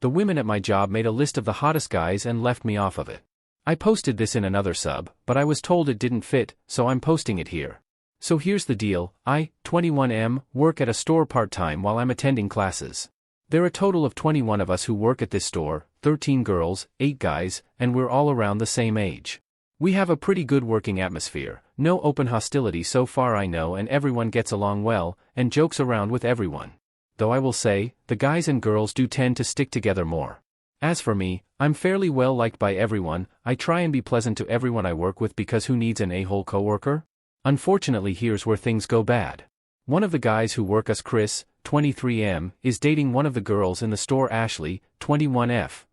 The women at my job made a list of the hottest guys and left me off of it. I posted this in another sub, but I was told it didn't fit, so I'm posting it here. So here's the deal, I, 21M, work at a store part-time while I'm attending classes. There are a total of 21 of us who work at this store, 13 girls, 8 guys, and we're all around the same age. We have a pretty good working atmosphere, no open hostility so far I know, and everyone gets along well, and jokes around with everyone. Though I will say, the guys and girls do tend to stick together more. As for me, I'm fairly well liked by everyone. I try and be pleasant to everyone I work with because who needs an a-hole coworker? Unfortunately, here's where things go bad. One of the guys who work us, Chris, 23M, is dating one of the girls in the store, Ashley, 21F.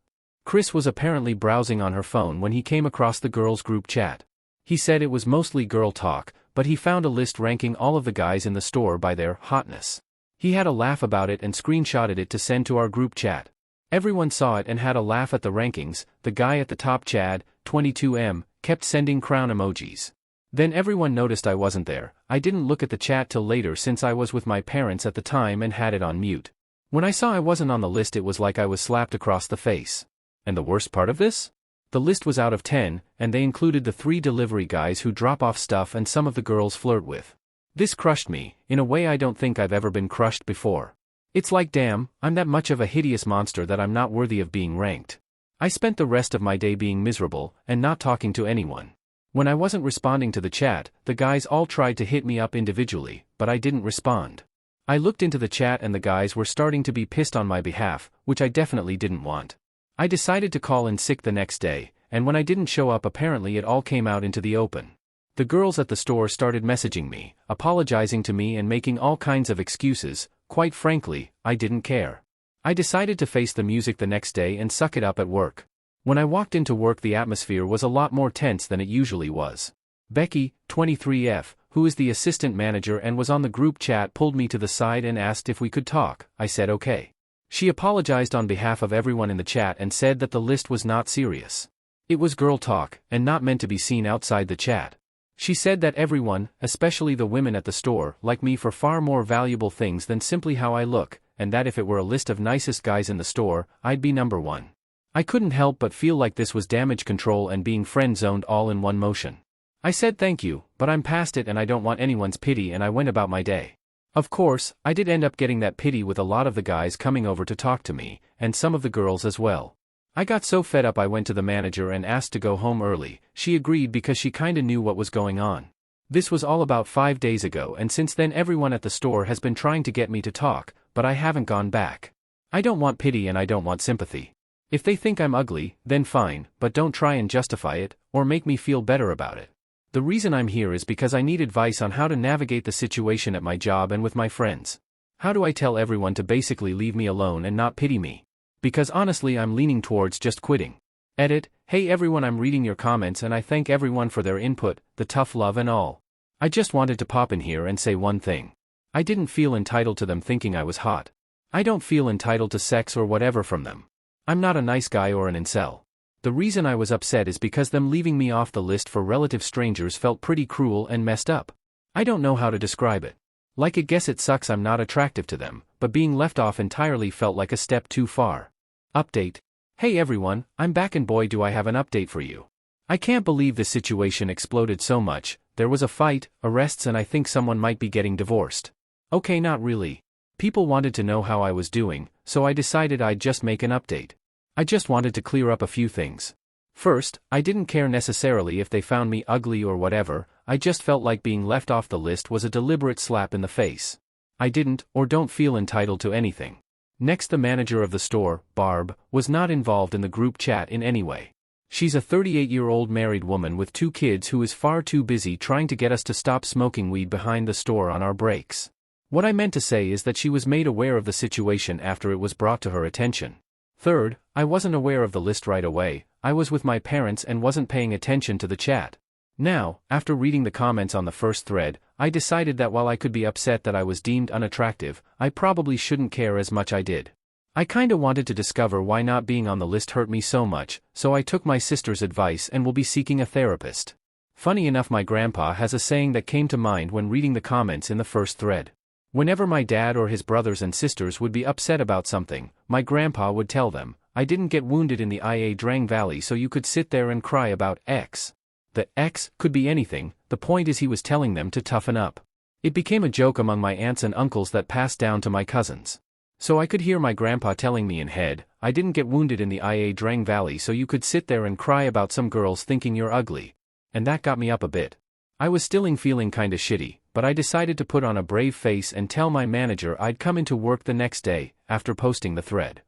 Chris was apparently browsing on her phone when he came across the girls' group chat. He said it was mostly girl talk, but he found a list ranking all of the guys in the store by their hotness. He had a laugh about it and screenshotted it to send to our group chat. Everyone saw it and had a laugh at the rankings. The guy at the top, Chad, 22M, kept sending crown emojis. Then everyone noticed I wasn't there. I didn't look at the chat till later since I was with my parents at the time and had it on mute. When I saw I wasn't on the list, it was like I was slapped across the face. And the worst part of this? The list was out of 10, and they included the 3 delivery guys who drop off stuff and some of the girls flirt with. This crushed me, in a way I don't think I've ever been crushed before. It's like, damn, I'm that much of a hideous monster that I'm not worthy of being ranked. I spent the rest of my day being miserable, and not talking to anyone. When I wasn't responding to the chat, the guys all tried to hit me up individually, but I didn't respond. I looked into the chat and the guys were starting to be pissed on my behalf, which I definitely didn't want. I decided to call in sick the next day, and when I didn't show up, apparently it all came out into the open. The girls at the store started messaging me, apologizing to me and making all kinds of excuses. Quite frankly, I didn't care. I decided to face the music the next day and suck it up at work. When I walked into work, the atmosphere was a lot more tense than it usually was. Becky, 23F, who is the assistant manager and was on the group chat, pulled me to the side and asked if we could talk. I said okay. She apologized on behalf of everyone in the chat and said that the list was not serious. It was girl talk, and not meant to be seen outside the chat. She said that everyone, especially the women at the store, like me for far more valuable things than simply how I look, and that if it were a list of nicest guys in the store, I'd be number 1. I couldn't help but feel like this was damage control and being friend-zoned all in one motion. I said thank you, but I'm past it and I don't want anyone's pity, and I went about my day. Of course, I did end up getting that pity with a lot of the guys coming over to talk to me, and some of the girls as well. I got so fed up I went to the manager and asked to go home early. She agreed because she kinda knew what was going on. This was all about 5 days ago, and since then everyone at the store has been trying to get me to talk, but I haven't gone back. I don't want pity and I don't want sympathy. If they think I'm ugly, then fine, but don't try and justify it, or make me feel better about it. The reason I'm here is because I need advice on how to navigate the situation at my job and with my friends. How do I tell everyone to basically leave me alone and not pity me? Because honestly, I'm leaning towards just quitting. Edit, hey everyone, I'm reading your comments and I thank everyone for their input, the tough love and all. I just wanted to pop in here and say one thing. I didn't feel entitled to them thinking I was hot. I don't feel entitled to sex or whatever from them. I'm not a nice guy or an incel. The reason I was upset is because them leaving me off the list for relative strangers felt pretty cruel and messed up. I don't know how to describe it. Like, I guess it sucks I'm not attractive to them, but being left off entirely felt like a step too far. Update. Hey everyone, I'm back and boy do I have an update for you. I can't believe this situation exploded so much. There was a fight, arrests, and I think someone might be getting divorced. Okay, not really. People wanted to know how I was doing, so I decided I'd just make an update. I just wanted to clear up a few things. First, I didn't care necessarily if they found me ugly or whatever. I just felt like being left off the list was a deliberate slap in the face. I didn't, or don't feel entitled to anything. Next, the manager of the store, Barb, was not involved in the group chat in any way. She's a 38-year-old married woman with 2 kids who is far too busy trying to get us to stop smoking weed behind the store on our breaks. What I meant to say is that she was made aware of the situation after it was brought to her attention. Third, I wasn't aware of the list right away. I was with my parents and wasn't paying attention to the chat. Now, after reading the comments on the first thread, I decided that while I could be upset that I was deemed unattractive, I probably shouldn't care as much I did. I kinda wanted to discover why not being on the list hurt me so much, so I took my sister's advice and will be seeking a therapist. Funny enough, my grandpa has a saying that came to mind when reading the comments in the first thread. Whenever my dad or his brothers and sisters would be upset about something, my grandpa would tell them, "I didn't get wounded in the IA Drang Valley so you could sit there and cry about X." The X could be anything, the point is he was telling them to toughen up. It became a joke among my aunts and uncles that passed down to my cousins. So I could hear my grandpa telling me in head, "I didn't get wounded in the IA Drang Valley so you could sit there and cry about some girls thinking you're ugly." And that got me up a bit. I was still feeling kinda shitty, but I decided to put on a brave face and tell my manager I'd come into work the next day, after posting the thread.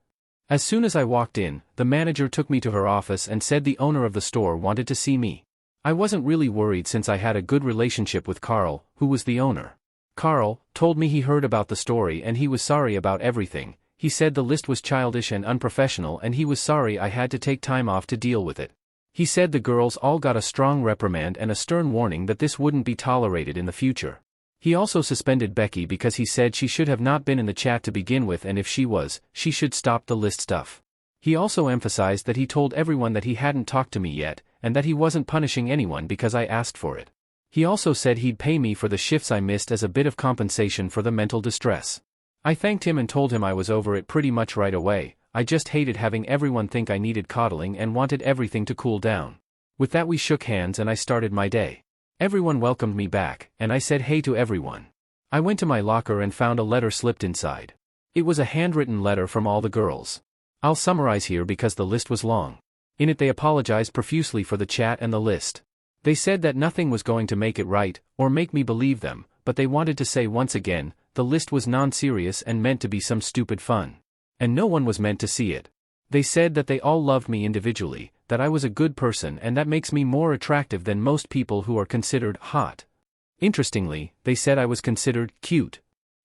As soon as I walked in, the manager took me to her office and said the owner of the store wanted to see me. I wasn't really worried since I had a good relationship with Carl, who was the owner. Carl told me he heard about the story and he was sorry about everything. He said the list was childish and unprofessional and he was sorry I had to take time off to deal with it. He said the girls all got a strong reprimand and a stern warning that this wouldn't be tolerated in the future. He also suspended Becky because he said she should have not been in the chat to begin with, and if she was, she should stop the list stuff. He also emphasized that he told everyone that he hadn't talked to me yet, and that he wasn't punishing anyone because I asked for it. He also said he'd pay me for the shifts I missed as a bit of compensation for the mental distress. I thanked him and told him I was over it pretty much right away. I just hated having everyone think I needed coddling and wanted everything to cool down. With that we shook hands and I started my day. Everyone welcomed me back, and I said hey to everyone. I went to my locker and found a letter slipped inside. It was a handwritten letter from all the girls. I'll summarize here because the list was long. In it they apologized profusely for the chat and the list. They said that nothing was going to make it right, or make me believe them, but they wanted to say once again, the list was non-serious and meant to be some stupid fun. And no one was meant to see it. They said that they all loved me individually, that I was a good person and that makes me more attractive than most people who are considered hot. Interestingly, they said I was considered cute.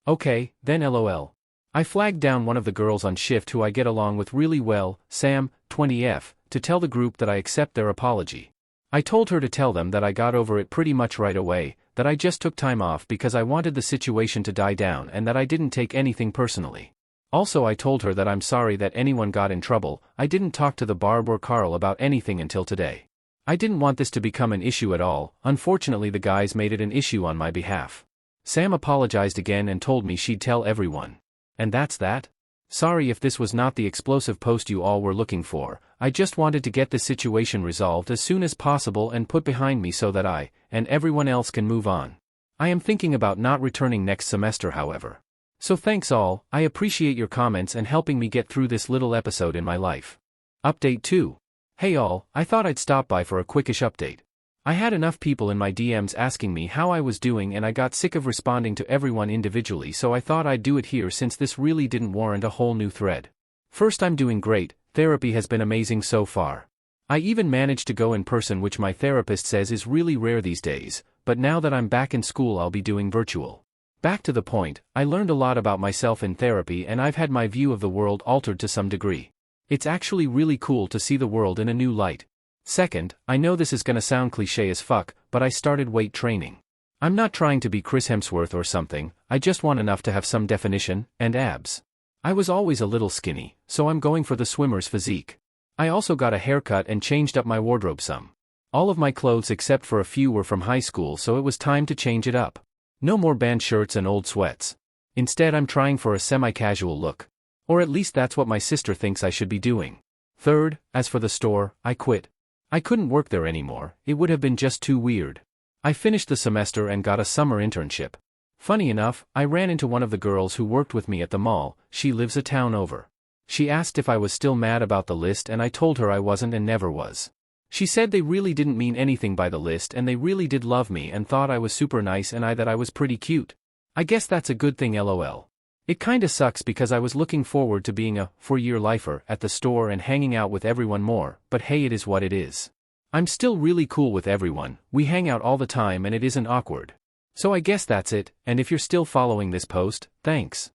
Okay, then LOL. I flagged down one of the girls on shift who I get along with really well, Sam, 20F, to tell the group that I accept their apology. I told her to tell them that I got over it pretty much right away, that I just took time off because I wanted the situation to die down and that I didn't take anything personally. Also I told her that I'm sorry that anyone got in trouble. I didn't talk to the Barb or Carl about anything until today. I didn't want this to become an issue at all. Unfortunately the guys made it an issue on my behalf. Sam apologized again and told me she'd tell everyone. And that's that? Sorry if this was not the explosive post you all were looking for. I just wanted to get this situation resolved as soon as possible and put behind me so that I, and everyone else can move on. I am thinking about not returning next semester however. So thanks all, I appreciate your comments and helping me get through this little episode in my life. Update 2. Hey all, I thought I'd stop by for a quickish update. I had enough people in my DMs asking me how I was doing and I got sick of responding to everyone individually, so I thought I'd do it here since this really didn't warrant a whole new thread. First, I'm doing great. Therapy has been amazing so far. I even managed to go in person, which my therapist says is really rare these days, but now that I'm back in school I'll be doing virtual. Back to the point, I learned a lot about myself in therapy and I've had my view of the world altered to some degree. It's actually really cool to see the world in a new light. Second, I know this is gonna sound cliche as fuck, but I started weight training. I'm not trying to be Chris Hemsworth or something, I just want enough to have some definition, and abs. I was always a little skinny, so I'm going for the swimmer's physique. I also got a haircut and changed up my wardrobe some. All of my clothes except for a few were from high school, so it was time to change it up. No more band shirts and old sweats. Instead I'm trying for a semi-casual look. Or at least that's what my sister thinks I should be doing. Third, as for the store, I quit. I couldn't work there anymore, it would have been just too weird. I finished the semester and got a summer internship. Funny enough, I ran into one of the girls who worked with me at the mall. She lives a town over. She asked if I was still mad about the list and I told her I wasn't and never was. She said they really didn't mean anything by the list and they really did love me and thought I was super nice and that I was pretty cute. I guess that's a good thing, lol. It kinda sucks because I was looking forward to being a 4-year lifer at the store and hanging out with everyone more, but hey, it is what it is. I'm still really cool with everyone, we hang out all the time and it isn't awkward. So I guess that's it, and if you're still following this post, thanks.